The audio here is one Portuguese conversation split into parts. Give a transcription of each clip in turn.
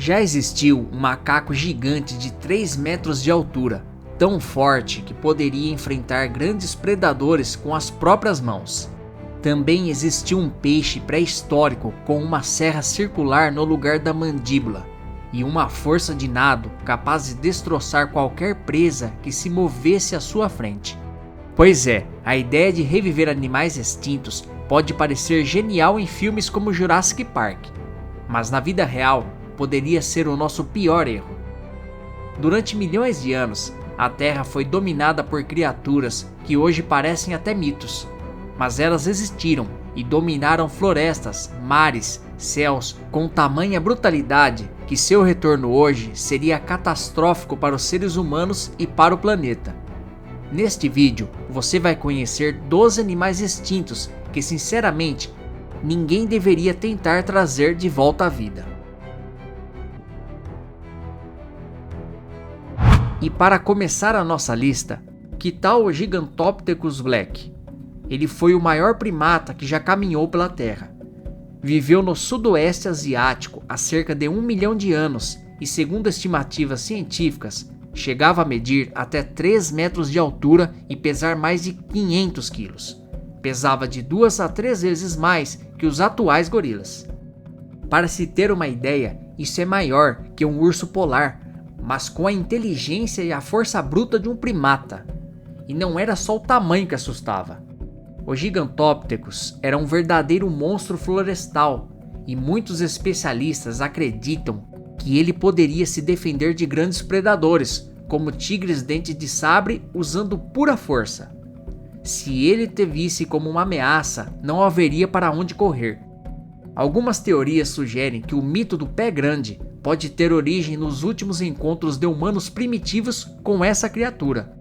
Já existiu um macaco gigante de 3 metros de altura, tão forte que poderia enfrentar grandes predadores com as próprias mãos. Também existiu um peixe pré-histórico com uma serra circular no lugar da mandíbula e uma força de nado capaz de destroçar qualquer presa que se movesse à sua frente. Pois é, a ideia de reviver animais extintos pode parecer genial em filmes como Jurassic Park, mas na vida real poderia ser o nosso pior erro. Durante milhões de anos, a Terra foi dominada por criaturas que hoje parecem até mitos, mas elas existiram e dominaram florestas, mares, céus com tamanha brutalidade que seu retorno hoje seria catastrófico para os seres humanos e para o planeta. Neste vídeo, você vai conhecer 12 animais extintos que, sinceramente, ninguém deveria tentar trazer de volta à vida. E para começar a nossa lista, que tal o Gigantopithecus Black? Ele foi o maior primata que já caminhou pela Terra. Viveu no sudoeste asiático há cerca de 1 milhão de anos e, segundo estimativas científicas, chegava a medir até 3 metros de altura e pesar mais de 500 quilos. Pesava de 2 a 3 vezes mais que os atuais gorilas. Para se ter uma ideia, isso é maior que um urso polar, mas com a inteligência e a força bruta de um primata. E não era só o tamanho que assustava. O Gigantopithecus era um verdadeiro monstro florestal, e muitos especialistas acreditam que ele poderia se defender de grandes predadores, como tigres dentes de sabre, usando pura força. Se ele te visse como uma ameaça, não haveria para onde correr. Algumas teorias sugerem que o mito do pé grande pode ter origem nos últimos encontros de humanos primitivos com essa criatura.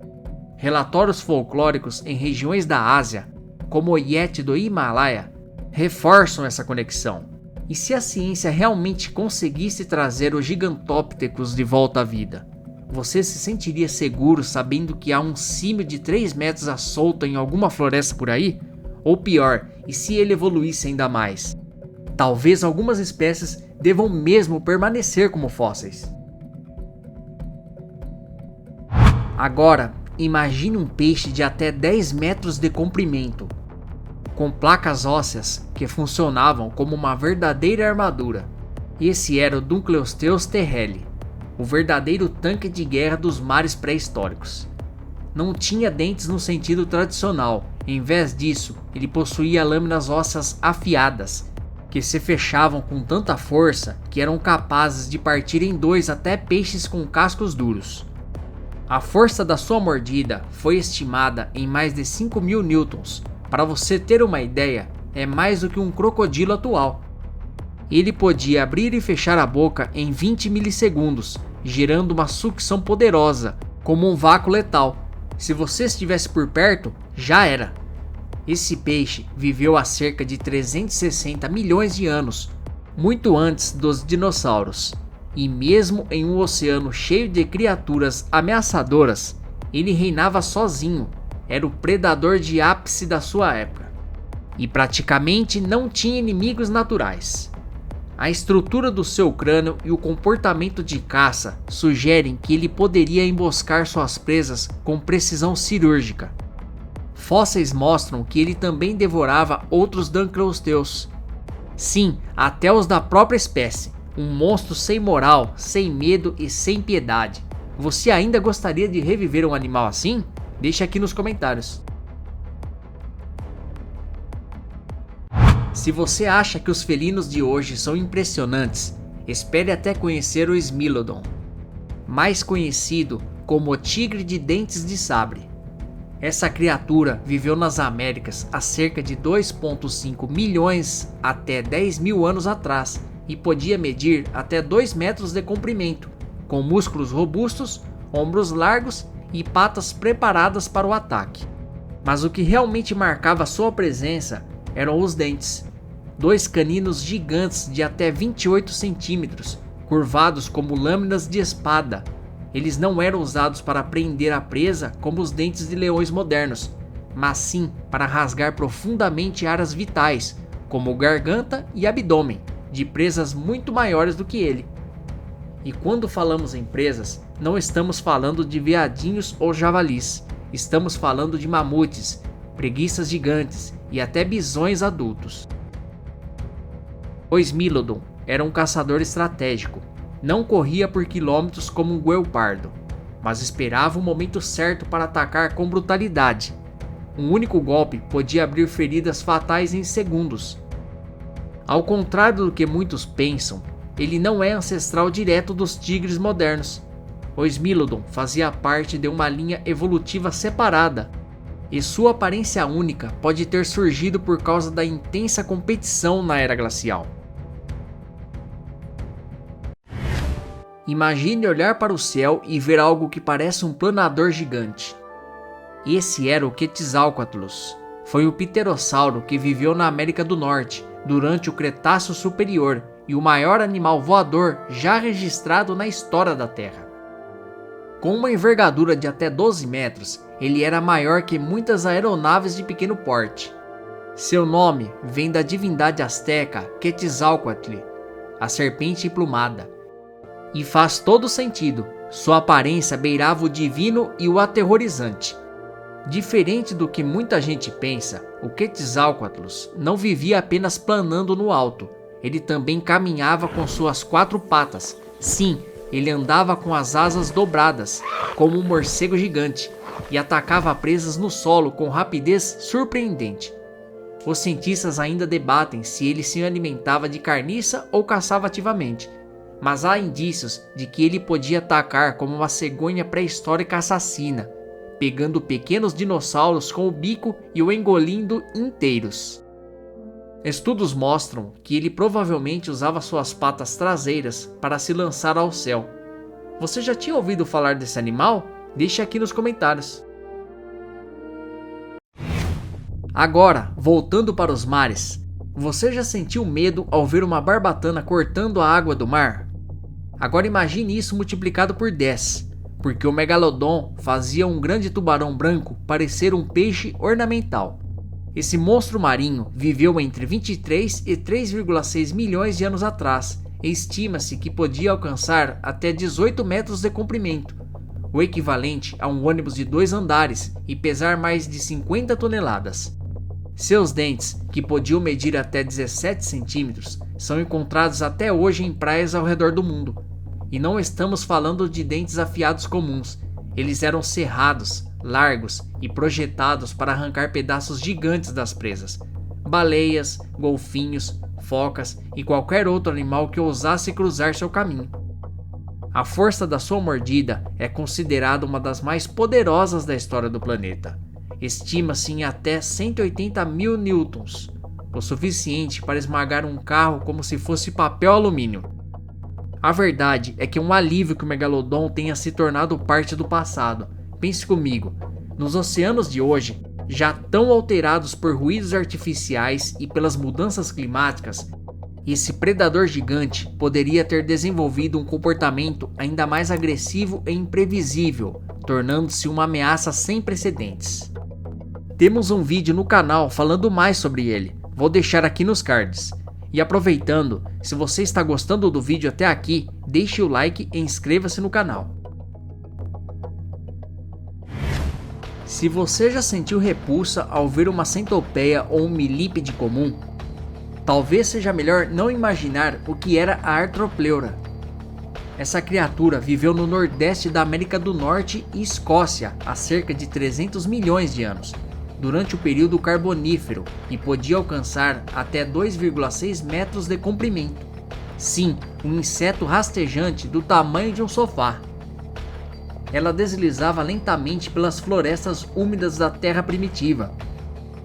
Relatórios folclóricos em regiões da Ásia, como o Yeti do Himalaia, reforçam essa conexão. E se a ciência realmente conseguisse trazer o Gigantopithecus de volta à vida, você se sentiria seguro sabendo que há um símio de 3 metros à solta em alguma floresta por aí? Ou pior, e se ele evoluísse ainda mais? Talvez algumas espécies devam mesmo permanecer como fósseis. Agora, imagine um peixe de até 10 metros de comprimento, com placas ósseas que funcionavam como uma verdadeira armadura. Esse era o Dunkleosteus terrelli, o verdadeiro tanque de guerra dos mares pré-históricos. Não tinha dentes no sentido tradicional, em vez disso, ele possuía lâminas ósseas afiadas, que se fechavam com tanta força que eram capazes de partir em dois até peixes com cascos duros. A força da sua mordida foi estimada em mais de 5.000 newtons. Para você ter uma ideia, é mais do que um crocodilo atual. Ele podia abrir e fechar a boca em 20 milissegundos, gerando uma sucção poderosa, como um vácuo letal. Se você estivesse por perto, já era. Esse peixe viveu há cerca de 360 milhões de anos, muito antes dos dinossauros. E mesmo em um oceano cheio de criaturas ameaçadoras, ele reinava sozinho. Era o predador de ápice da sua época. E praticamente não tinha inimigos naturais. A estrutura do seu crânio e o comportamento de caça sugerem que ele poderia emboscar suas presas com precisão cirúrgica. Fósseis mostram que ele também devorava outros Dunkleosteus. Sim, até os da própria espécie. Um monstro sem moral, sem medo e sem piedade. Você ainda gostaria de reviver um animal assim? Deixe aqui nos comentários. Se você acha que os felinos de hoje são impressionantes, espere até conhecer o Smilodon, mais conhecido como o tigre de dentes de sabre. Essa criatura viveu nas Américas há cerca de 2,5 milhões até 10 mil anos atrás e podia medir até 2 metros de comprimento, com músculos robustos, ombros largos e patas preparadas para o ataque. Mas o que realmente marcava sua presença eram os dentes. 2 caninos gigantes de até 28 centímetros, curvados como lâminas de espada. Eles não eram usados para prender a presa como os dentes de leões modernos, mas sim para rasgar profundamente áreas vitais, como garganta e abdômen, de presas muito maiores do que ele. E quando falamos em presas, não estamos falando de veadinhos ou javalis, estamos falando de mamutes, preguiças gigantes e até bisões adultos. O Smilodon era um caçador estratégico, não corria por quilômetros como um guepardo, mas esperava o momento certo para atacar com brutalidade. Um único golpe podia abrir feridas fatais em segundos. Ao contrário do que muitos pensam, ele não é ancestral direto dos tigres modernos. O Smilodon fazia parte de uma linha evolutiva separada, e sua aparência única pode ter surgido por causa da intensa competição na era glacial. Imagine olhar para o céu e ver algo que parece um planador gigante. Esse era o Quetzalcoatlus. Foi o pterossauro que viveu na América do Norte durante o Cretáceo Superior e o maior animal voador já registrado na história da Terra. Com uma envergadura de até 12 metros, ele era maior que muitas aeronaves de pequeno porte. Seu nome vem da divindade asteca Quetzalcoatl, a serpente emplumada. E faz todo sentido, sua aparência beirava o divino e o aterrorizante. Diferente do que muita gente pensa, o Quetzalcoatlus não vivia apenas planando no alto, ele também caminhava com suas 4 patas. Sim, ele andava com as asas dobradas, como um morcego gigante, e atacava presas no solo com rapidez surpreendente. Os cientistas ainda debatem se ele se alimentava de carniça ou caçava ativamente, mas há indícios de que ele podia atacar como uma cegonha pré-histórica assassina, pegando pequenos dinossauros com o bico e o engolindo inteiros. Estudos mostram que ele provavelmente usava suas patas traseiras para se lançar ao céu. Você já tinha ouvido falar desse animal? Deixe aqui nos comentários. Agora, voltando para os mares, você já sentiu medo ao ver uma barbatana cortando a água do mar? Agora imagine isso multiplicado por 10, porque o Megalodon fazia um grande tubarão branco parecer um peixe ornamental. Esse monstro marinho viveu entre 23 e 3,6 milhões de anos atrás e estima-se que podia alcançar até 18 metros de comprimento, o equivalente a um ônibus de 2 andares e pesar mais de 50 toneladas. Seus dentes, que podiam medir até 17 centímetros, são encontrados até hoje em praias ao redor do mundo. E não estamos falando de dentes afiados comuns, eles eram serrados, largos e projetados para arrancar pedaços gigantes das presas. Baleias, golfinhos, focas e qualquer outro animal que ousasse cruzar seu caminho. A força da sua mordida é considerada uma das mais poderosas da história do planeta. Estima-se em até 180 mil newtons, o suficiente para esmagar um carro como se fosse papel alumínio. A verdade é que é um alívio que o Megalodon tenha se tornado parte do passado. Pense comigo, nos oceanos de hoje, já tão alterados por ruídos artificiais e pelas mudanças climáticas, esse predador gigante poderia ter desenvolvido um comportamento ainda mais agressivo e imprevisível, tornando-se uma ameaça sem precedentes. Temos um vídeo no canal falando mais sobre ele, vou deixar aqui nos cards. E aproveitando, se você está gostando do vídeo até aqui, deixe o like e inscreva-se no canal. Se você já sentiu repulsa ao ver uma centopeia ou um milípede comum, talvez seja melhor não imaginar o que era a Arthropleura. Essa criatura viveu no nordeste da América do Norte e Escócia há cerca de 300 milhões de anos, durante o período Carbonífero, e podia alcançar até 2,6 metros de comprimento. Sim, um inseto rastejante do tamanho de um sofá. Ela deslizava lentamente pelas florestas úmidas da Terra primitiva,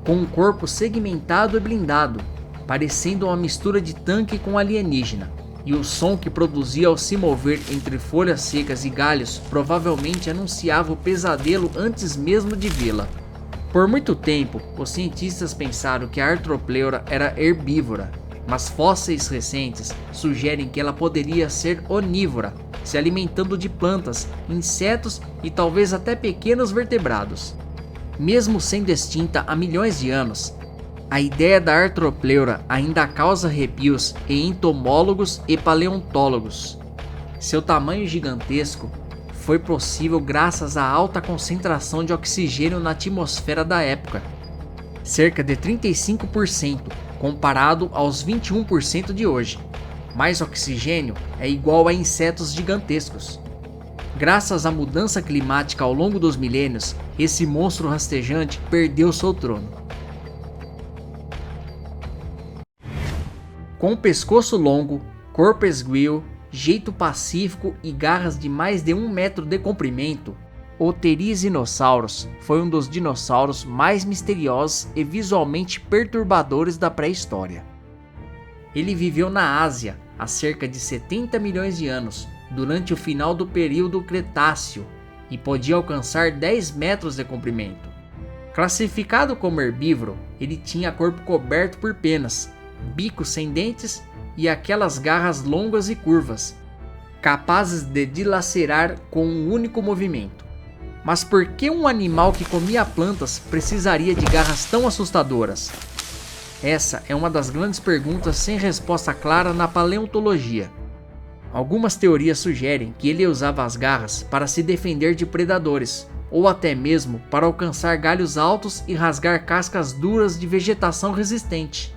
com um corpo segmentado e blindado, parecendo uma mistura de tanque com alienígena, e o som que produzia ao se mover entre folhas secas e galhos provavelmente anunciava o pesadelo antes mesmo de vê-la. Por muito tempo, os cientistas pensaram que a Arthropleura era herbívora, mas fósseis recentes sugerem que ela poderia ser onívora, se alimentando de plantas, insetos e talvez até pequenos vertebrados. Mesmo sendo extinta há milhões de anos, a ideia da Arthropleura ainda causa arrepios em entomólogos e paleontólogos. Seu tamanho gigantesco foi possível graças à alta concentração de oxigênio na atmosfera da época, cerca de 35% comparado aos 21% de hoje. Mais oxigênio é igual a insetos gigantescos. Graças à mudança climática ao longo dos milênios, esse monstro rastejante perdeu seu trono. Com pescoço longo, corpo esguio, jeito pacífico e garras de mais de 1 metro de comprimento, o Therizinosaurus foi um dos dinossauros mais misteriosos e visualmente perturbadores da pré-história. Ele viveu na Ásia há cerca de 70 milhões de anos, durante o final do período Cretáceo, e podia alcançar 10 metros de comprimento. Classificado como herbívoro, ele tinha corpo coberto por penas, bico sem dentes e aquelas garras longas e curvas, capazes de dilacerar com um único movimento. Mas por que um animal que comia plantas precisaria de garras tão assustadoras? Essa é uma das grandes perguntas sem resposta clara na paleontologia. Algumas teorias sugerem que ele usava as garras para se defender de predadores, ou até mesmo para alcançar galhos altos e rasgar cascas duras de vegetação resistente.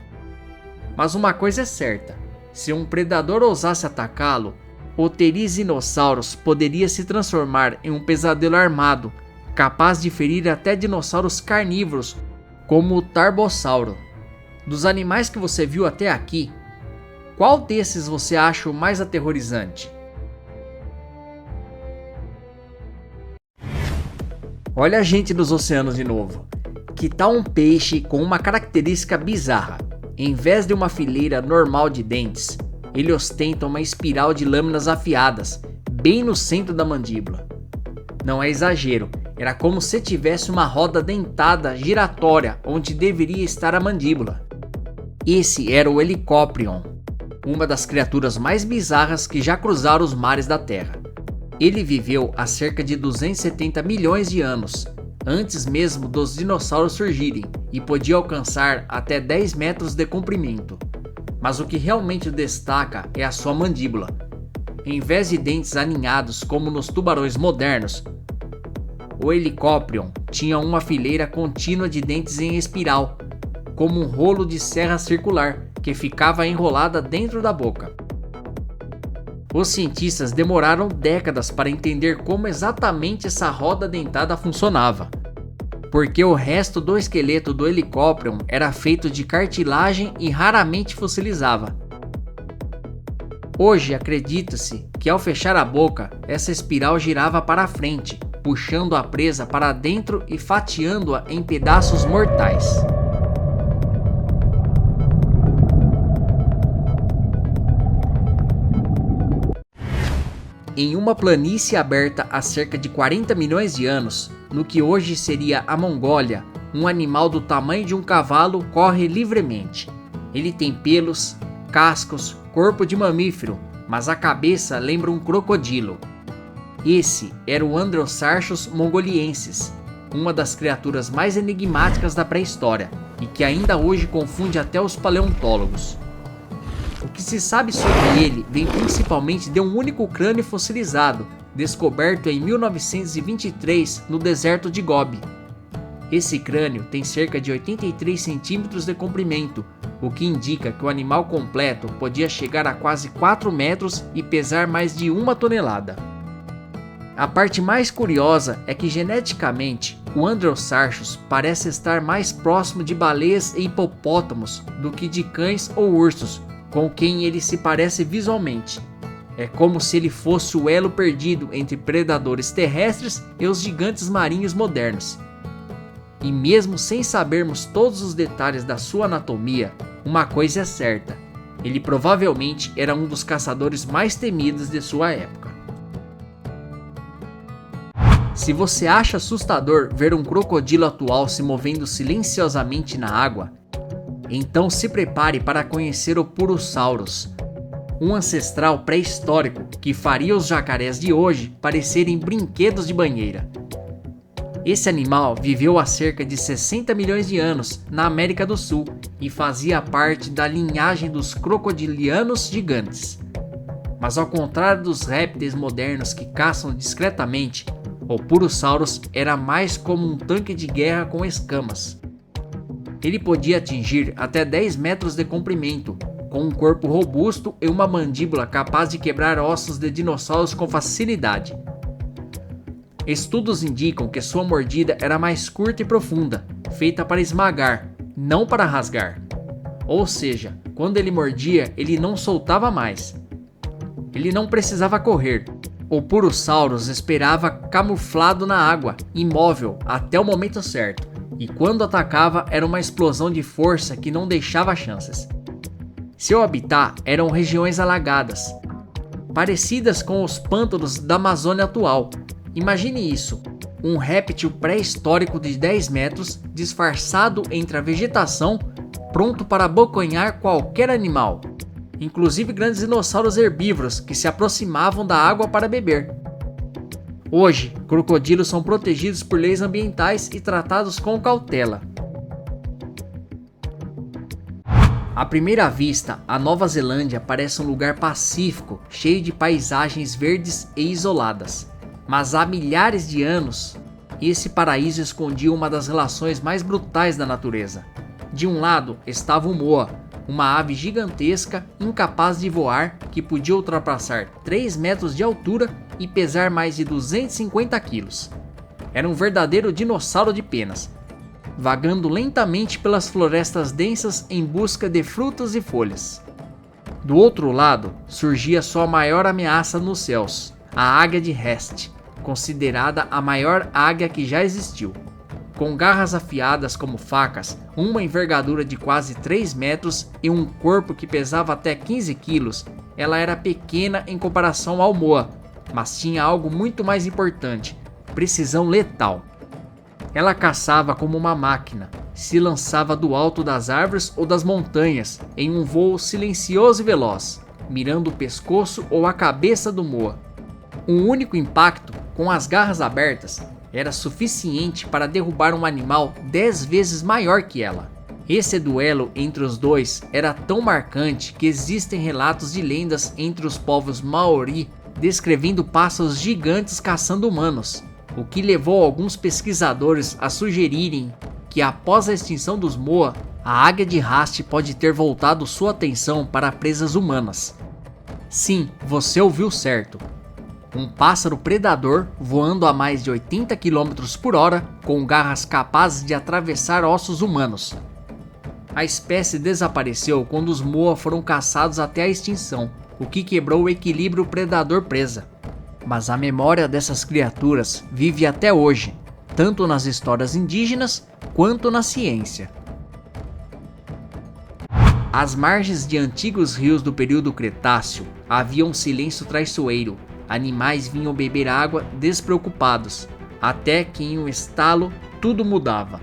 Mas uma coisa é certa: se um predador ousasse atacá-lo, o Therizinosaurus poderia se transformar em um pesadelo armado, capaz de ferir até dinossauros carnívoros, como o Tarbossauro. Dos animais que você viu até aqui, qual desses você acha o mais aterrorizante? Olha a gente dos oceanos de novo. Que tal um peixe com uma característica bizarra? Em vez de uma fileira normal de dentes, ele ostenta uma espiral de lâminas afiadas, bem no centro da mandíbula. Não é exagero, era como se tivesse uma roda dentada giratória onde deveria estar a mandíbula. Esse era o Helicoprion, uma das criaturas mais bizarras que já cruzaram os mares da Terra. Ele viveu há cerca de 270 milhões de anos, antes mesmo dos dinossauros surgirem, e podia alcançar até 10 metros de comprimento. Mas o que realmente o destaca é a sua mandíbula. Em vez de dentes aninhados como nos tubarões modernos, o Helicoprion tinha uma fileira contínua de dentes em espiral, como um rolo de serra circular que ficava enrolada dentro da boca. Os cientistas demoraram décadas para entender como exatamente essa roda dentada funcionava, porque o resto do esqueleto do Helicoprion era feito de cartilagem e raramente fossilizava. Hoje acredita-se que ao fechar a boca, essa espiral girava para frente, puxando a presa para dentro e fatiando-a em pedaços mortais. Em uma planície aberta há cerca de 40 milhões de anos, no que hoje seria a Mongólia, um animal do tamanho de um cavalo corre livremente. Ele tem pelos, cascos, corpo de mamífero, mas a cabeça lembra um crocodilo. Esse era o Androsarchus mongoliensis, uma das criaturas mais enigmáticas da pré-história e que ainda hoje confunde até os paleontólogos. O que se sabe sobre ele vem principalmente de um único crânio fossilizado, descoberto em 1923 no deserto de Gobi. Esse crânio tem cerca de 83 centímetros de comprimento, o que indica que o animal completo podia chegar a quase 4 metros e pesar mais de 1 tonelada. A parte mais curiosa é que geneticamente o Androsarchus parece estar mais próximo de baleias e hipopótamos do que de cães ou ursos, com quem ele se parece visualmente. É como se ele fosse o elo perdido entre predadores terrestres e os gigantes marinhos modernos. E mesmo sem sabermos todos os detalhes da sua anatomia, uma coisa é certa: ele provavelmente era um dos caçadores mais temidos de sua época. Se você acha assustador ver um crocodilo atual se movendo silenciosamente na água, então se prepare para conhecer o Purosaurus, um ancestral pré-histórico que faria os jacarés de hoje parecerem brinquedos de banheira. Esse animal viveu há cerca de 60 milhões de anos na América do Sul e fazia parte da linhagem dos crocodilianos gigantes. Mas ao contrário dos répteis modernos que caçam discretamente, o Purosaurus era mais como um tanque de guerra com escamas. Ele podia atingir até 10 metros de comprimento, com um corpo robusto e uma mandíbula capaz de quebrar ossos de dinossauros com facilidade. Estudos indicam que sua mordida era mais curta e profunda, feita para esmagar, não para rasgar. Ou seja, quando ele mordia, ele não soltava mais. Ele não precisava correr. O Purosaurus esperava camuflado na água, imóvel, até o momento certo. E quando atacava, era uma explosão de força que não deixava chances. Seu habitat eram regiões alagadas, parecidas com os pântanos da Amazônia atual. Imagine isso, um réptil pré-histórico de 10 metros, disfarçado entre a vegetação, pronto para abocanhar qualquer animal, inclusive grandes dinossauros herbívoros que se aproximavam da água para beber. Hoje, crocodilos são protegidos por leis ambientais e tratados com cautela. À primeira vista, a Nova Zelândia parece um lugar pacífico, cheio de paisagens verdes e isoladas. Mas há milhares de anos, esse paraíso escondia uma das relações mais brutais da natureza. De um lado estava o moa, uma ave gigantesca, incapaz de voar, que podia ultrapassar 3 metros de altura e pesar mais de 250 quilos. Era um verdadeiro dinossauro de penas, vagando lentamente pelas florestas densas em busca de frutas e folhas. Do outro lado, surgia sua maior ameaça nos céus, a águia de Rest, considerada a maior águia que já existiu. Com garras afiadas como facas, uma envergadura de quase 3 metros e um corpo que pesava até 15 quilos, ela era pequena em comparação ao moa, mas tinha algo muito mais importante: precisão letal. Ela caçava como uma máquina, se lançava do alto das árvores ou das montanhas, em um voo silencioso e veloz, mirando o pescoço ou a cabeça do moa. Um único impacto, com as garras abertas, era suficiente para derrubar um animal 10 vezes maior que ela. Esse duelo entre os dois era tão marcante que existem relatos de lendas entre os povos Maori descrevendo pássaros gigantes caçando humanos, o que levou alguns pesquisadores a sugerirem que após a extinção dos moa, a águia de Rast pode ter voltado sua atenção para presas humanas. Sim, você ouviu certo. Um pássaro predador voando a mais de 80 km por hora, com garras capazes de atravessar ossos humanos. A espécie desapareceu quando os moa foram caçados até a extinção, o que quebrou o equilíbrio predador-presa. Mas a memória dessas criaturas vive até hoje, tanto nas histórias indígenas quanto na ciência. Às margens de antigos rios do período Cretáceo havia um silêncio traiçoeiro. Animais vinham beber água despreocupados, até que em um estalo tudo mudava.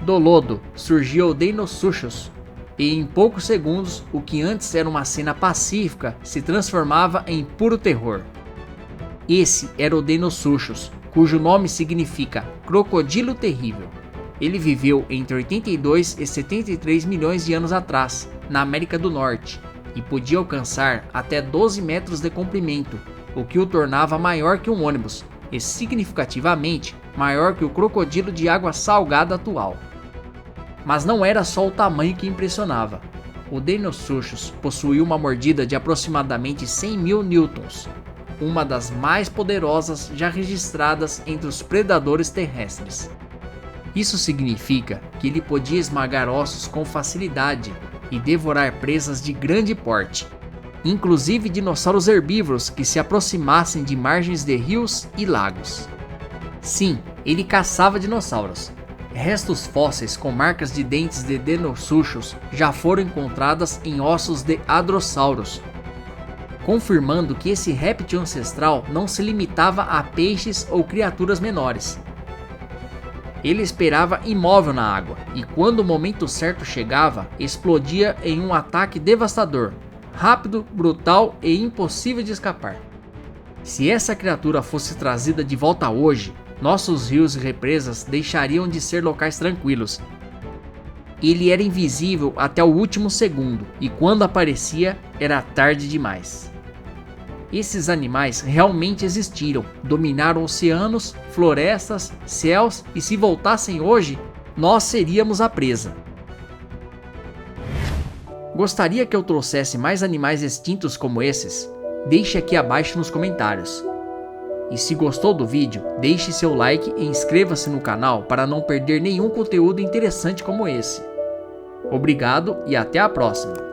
Do lodo surgia o Deinosuchus, e em poucos segundos o que antes era uma cena pacífica se transformava em puro terror. Esse era o Deinosuchus, cujo nome significa crocodilo terrível. Ele viveu entre 82 e 73 milhões de anos atrás, na América do Norte, e podia alcançar até 12 metros de comprimento, o que o tornava maior que um ônibus e significativamente maior que o crocodilo de água salgada atual. Mas não era só o tamanho que impressionava. O Deinosuchus possuía uma mordida de aproximadamente 100 mil newtons, uma das mais poderosas já registradas entre os predadores terrestres. Isso significa que ele podia esmagar ossos com facilidade e devorar presas de grande porte, inclusive dinossauros herbívoros que se aproximassem de margens de rios e lagos. Sim, ele caçava dinossauros. Restos fósseis com marcas de dentes de Deinosuchus já foram encontradas em ossos de Hadrosaurus, confirmando que esse réptil ancestral não se limitava a peixes ou criaturas menores. Ele esperava imóvel na água e, quando o momento certo chegava, explodia em um ataque devastador, rápido, brutal e impossível de escapar. Se essa criatura fosse trazida de volta hoje, nossos rios e represas deixariam de ser locais tranquilos. Ele era invisível até o último segundo e quando aparecia era tarde demais. Esses animais realmente existiram, dominaram oceanos, florestas, céus e se voltassem hoje, nós seríamos a presa. Gostaria que eu trouxesse mais animais extintos como esses? Deixe aqui abaixo nos comentários. E se gostou do vídeo, deixe seu like e inscreva-se no canal para não perder nenhum conteúdo interessante como esse. Obrigado e até a próxima!